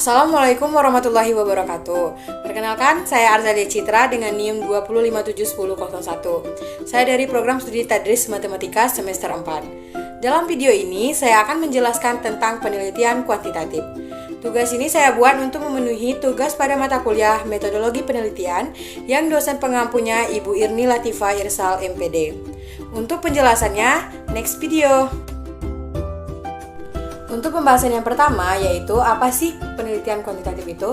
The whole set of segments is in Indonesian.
Assalamualaikum warahmatullahi wabarakatuh. Perkenalkan, saya Arzalia Citra dengan NIM 2571001. Saya dari program studi Tadris Matematika semester 4. Dalam video ini, saya akan menjelaskan tentang penelitian kuantitatif. Tugas ini saya buat untuk memenuhi tugas pada mata kuliah Metodologi Penelitian yang dosen pengampunya Ibu Irni Latifah Irsal MPD. Untuk penjelasannya, next video. Untuk pembahasan yang pertama, yaitu apa sih penelitian kuantitatif itu?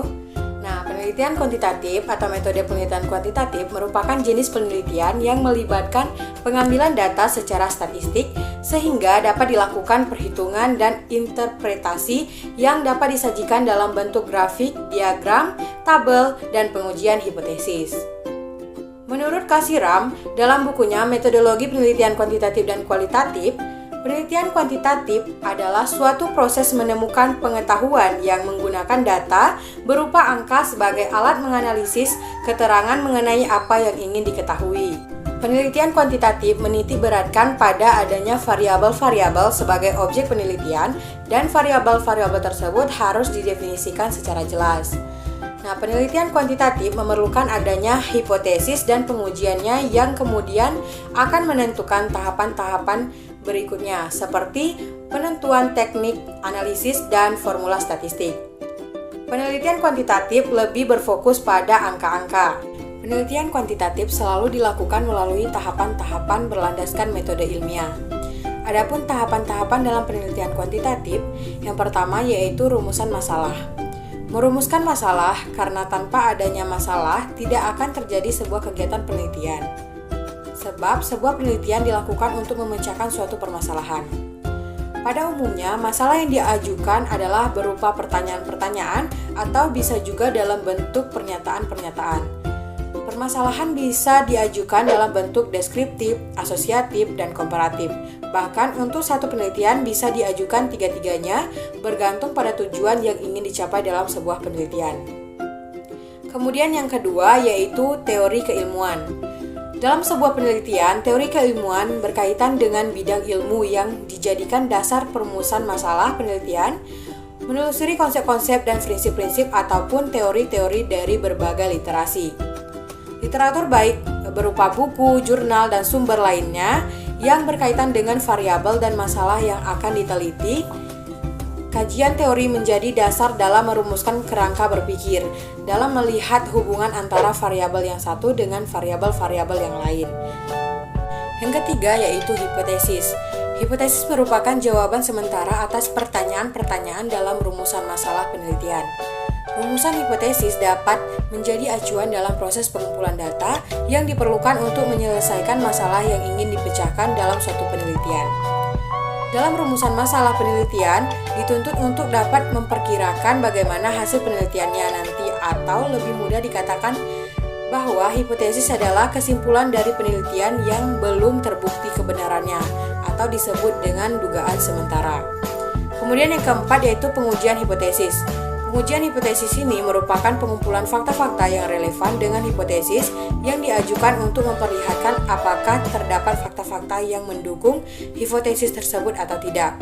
Nah, penelitian kuantitatif atau metode penelitian kuantitatif merupakan jenis penelitian yang melibatkan pengambilan data secara statistik sehingga dapat dilakukan perhitungan dan interpretasi yang dapat disajikan dalam bentuk grafik, diagram, tabel, dan pengujian hipotesis. Menurut Kasiram, dalam bukunya Metodologi Penelitian Kuantitatif dan Kualitatif, penelitian kuantitatif adalah suatu proses menemukan pengetahuan yang menggunakan data berupa angka sebagai alat menganalisis keterangan mengenai apa yang ingin diketahui. Penelitian kuantitatif menitik beratkan pada adanya variabel-variabel sebagai objek penelitian dan variabel-variabel tersebut harus didefinisikan secara jelas. Nah, penelitian kuantitatif memerlukan adanya hipotesis dan pengujiannya yang kemudian akan menentukan tahapan-tahapan berikutnya seperti penentuan teknik, analisis, dan formula statistik. Penelitian kuantitatif lebih berfokus pada angka-angka. Penelitian kuantitatif selalu dilakukan melalui tahapan-tahapan berlandaskan metode ilmiah. Adapun tahapan-tahapan dalam penelitian kuantitatif, yang pertama yaitu rumusan masalah. Merumuskan masalah karena tanpa adanya masalah tidak akan terjadi sebuah kegiatan penelitian. Sebab sebuah penelitian dilakukan untuk memecahkan suatu permasalahan. Pada umumnya, masalah yang diajukan adalah berupa pertanyaan-pertanyaan atau bisa juga dalam bentuk pernyataan-pernyataan. Permasalahan bisa diajukan dalam bentuk deskriptif, asosiatif, dan komparatif. Bahkan untuk satu penelitian bisa diajukan tiga-tiganya bergantung pada tujuan yang ingin dicapai dalam sebuah penelitian. Kemudian yang kedua yaitu teori keilmuan. Dalam sebuah penelitian, teori keilmuan berkaitan dengan bidang ilmu yang dijadikan dasar perumusan masalah penelitian, menelusuri konsep-konsep dan prinsip-prinsip ataupun teori-teori dari berbagai literasi. Literatur baik berupa buku, jurnal, dan sumber lainnya yang berkaitan dengan variabel dan masalah yang akan diteliti. Kajian teori menjadi dasar dalam merumuskan kerangka berpikir, dalam melihat hubungan antara variabel yang satu dengan variabel-variabel yang lain. Yang ketiga yaitu hipotesis. Hipotesis merupakan jawaban sementara atas pertanyaan-pertanyaan dalam rumusan masalah penelitian. Rumusan hipotesis dapat menjadi acuan dalam proses pengumpulan data yang diperlukan untuk menyelesaikan masalah yang ingin dipecahkan dalam suatu penelitian. Dalam rumusan masalah penelitian, dituntut untuk dapat memperkirakan bagaimana hasil penelitiannya nanti, atau lebih mudah dikatakan bahwa hipotesis adalah kesimpulan dari penelitian yang belum terbukti kebenarannya, atau disebut dengan dugaan sementara. Kemudian yang keempat yaitu pengujian hipotesis. Pengujian hipotesis ini merupakan pengumpulan fakta-fakta yang relevan dengan hipotesis yang diajukan untuk memperlihatkan apakah terdapat fakta-fakta yang mendukung hipotesis tersebut atau tidak.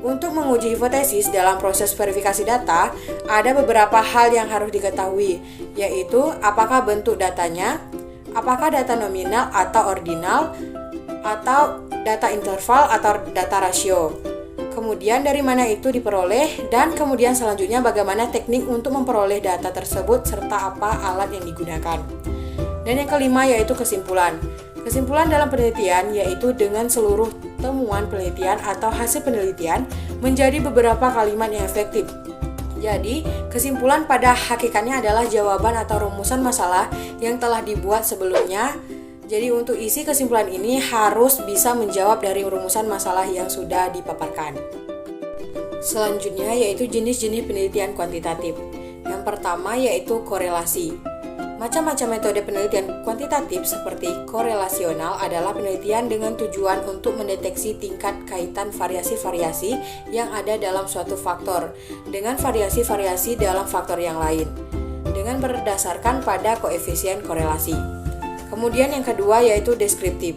Untuk menguji hipotesis dalam proses verifikasi data, ada beberapa hal yang harus diketahui, yaitu apakah bentuk datanya, apakah data nominal atau ordinal, atau data interval atau data rasio. Kemudian dari mana itu diperoleh, dan kemudian selanjutnya bagaimana teknik untuk memperoleh data tersebut serta apa alat yang digunakan. Dan yang kelima yaitu kesimpulan. Kesimpulan dalam penelitian yaitu dengan seluruh temuan penelitian atau hasil penelitian menjadi beberapa kalimat yang efektif. Jadi, kesimpulan pada hakikatnya adalah jawaban atau rumusan masalah yang telah dibuat sebelumnya. Jadi untuk isi kesimpulan ini harus bisa menjawab dari rumusan masalah yang sudah dipaparkan. Selanjutnya yaitu jenis-jenis penelitian kuantitatif. Yang pertama yaitu korelasi. Macam-macam metode penelitian kuantitatif seperti korelasional adalah penelitian dengan tujuan untuk mendeteksi tingkat kaitan variasi-variasi yang ada dalam suatu faktor dengan variasi-variasi dalam faktor yang lain, dengan berdasarkan pada koefisien korelasi. Kemudian yang kedua yaitu deskriptif.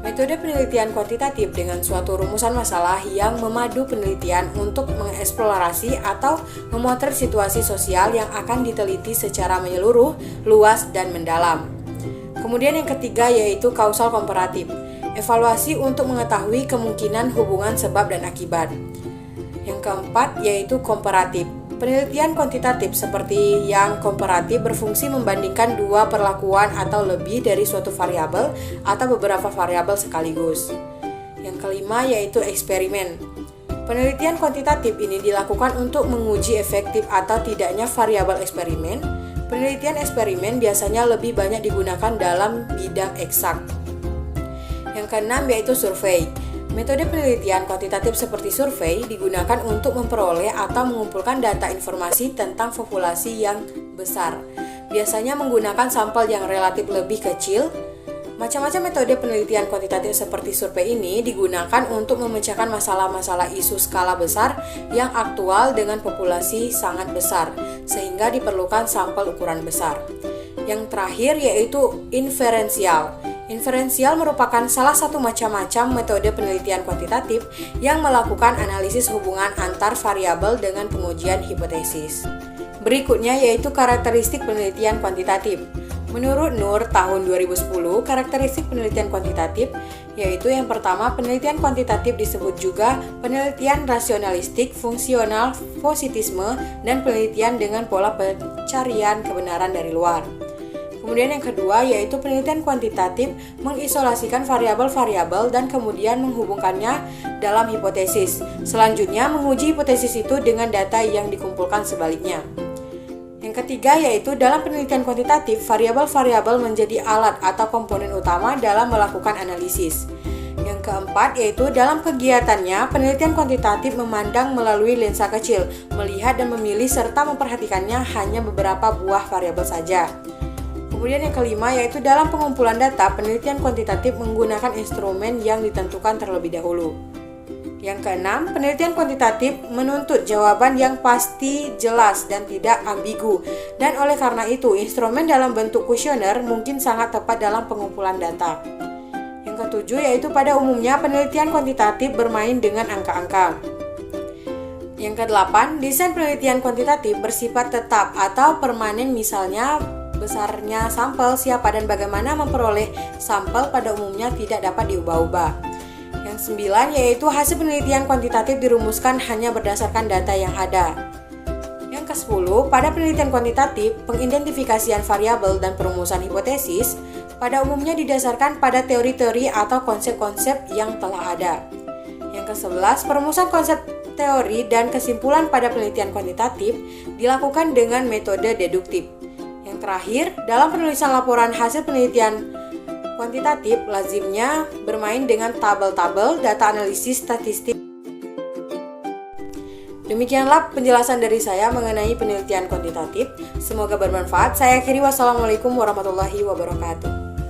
Metode penelitian kuantitatif dengan suatu rumusan masalah yang memadu penelitian untuk mengeksplorasi atau memotret situasi sosial yang akan diteliti secara menyeluruh, luas, dan mendalam. Kemudian yang ketiga yaitu kausal komparatif, evaluasi untuk mengetahui kemungkinan hubungan sebab dan akibat. Yang keempat yaitu komparatif. Penelitian kuantitatif seperti yang komparatif berfungsi membandingkan dua perlakuan atau lebih dari suatu variabel atau beberapa variabel sekaligus. Yang kelima yaitu eksperimen. Penelitian kuantitatif ini dilakukan untuk menguji efektif atau tidaknya variabel eksperimen. Penelitian eksperimen biasanya lebih banyak digunakan dalam bidang eksak. Yang keenam yaitu survei. Metode penelitian kuantitatif seperti survei digunakan untuk memperoleh atau mengumpulkan data informasi tentang populasi yang besar. Biasanya menggunakan sampel yang relatif lebih kecil. Macam-macam metode penelitian kuantitatif seperti survei ini digunakan untuk memecahkan masalah-masalah isu skala besar yang aktual dengan populasi sangat besar, sehingga diperlukan sampel ukuran besar. Yang terakhir yaitu inferensial. Inferensial merupakan salah satu macam-macam metode penelitian kuantitatif yang melakukan analisis hubungan antar variabel dengan pengujian hipotesis. Berikutnya yaitu karakteristik penelitian kuantitatif. Menurut Nur tahun 2010, karakteristik penelitian kuantitatif yaitu yang pertama, penelitian kuantitatif disebut juga penelitian rasionalistik, fungsional, positisme, dan penelitian dengan pola pencarian kebenaran dari luar. Kemudian yang kedua yaitu penelitian kuantitatif mengisolasikan variabel-variabel dan kemudian menghubungkannya dalam hipotesis. Selanjutnya menguji hipotesis itu dengan data yang dikumpulkan sebaliknya. Yang ketiga yaitu dalam penelitian kuantitatif variabel-variabel menjadi alat atau komponen utama dalam melakukan analisis. Yang keempat yaitu dalam kegiatannya penelitian kuantitatif memandang melalui lensa kecil, melihat dan memilih serta memperhatikannya hanya beberapa buah variabel saja. Kemudian yang kelima yaitu dalam pengumpulan data, penelitian kuantitatif menggunakan instrumen yang ditentukan terlebih dahulu. Yang keenam, penelitian kuantitatif menuntut jawaban yang pasti, jelas, dan tidak ambigu. Dan oleh karena itu, instrumen dalam bentuk kuesioner mungkin sangat tepat dalam pengumpulan data. Yang ketujuh yaitu pada umumnya penelitian kuantitatif bermain dengan angka-angka. Yang kedelapan, desain penelitian kuantitatif bersifat tetap atau permanen, misalnya besarnya sampel, siapa dan bagaimana memperoleh sampel pada umumnya tidak dapat diubah-ubah. Yang sembilan yaitu hasil penelitian kuantitatif dirumuskan hanya berdasarkan data yang ada. Yang ke-10, pada penelitian kuantitatif, pengidentifikasian variabel dan perumusan hipotesis pada umumnya didasarkan pada teori-teori atau konsep-konsep yang telah ada. Yang ke-11, perumusan konsep teori dan kesimpulan pada penelitian kuantitatif dilakukan dengan metode deduktif. Yang terakhir, dalam penulisan laporan hasil penelitian kuantitatif lazimnya bermain dengan tabel-tabel data analisis statistik. Demikianlah penjelasan dari saya mengenai penelitian kuantitatif. Semoga bermanfaat. Saya akhiri, wassalamualaikum warahmatullahi wabarakatuh.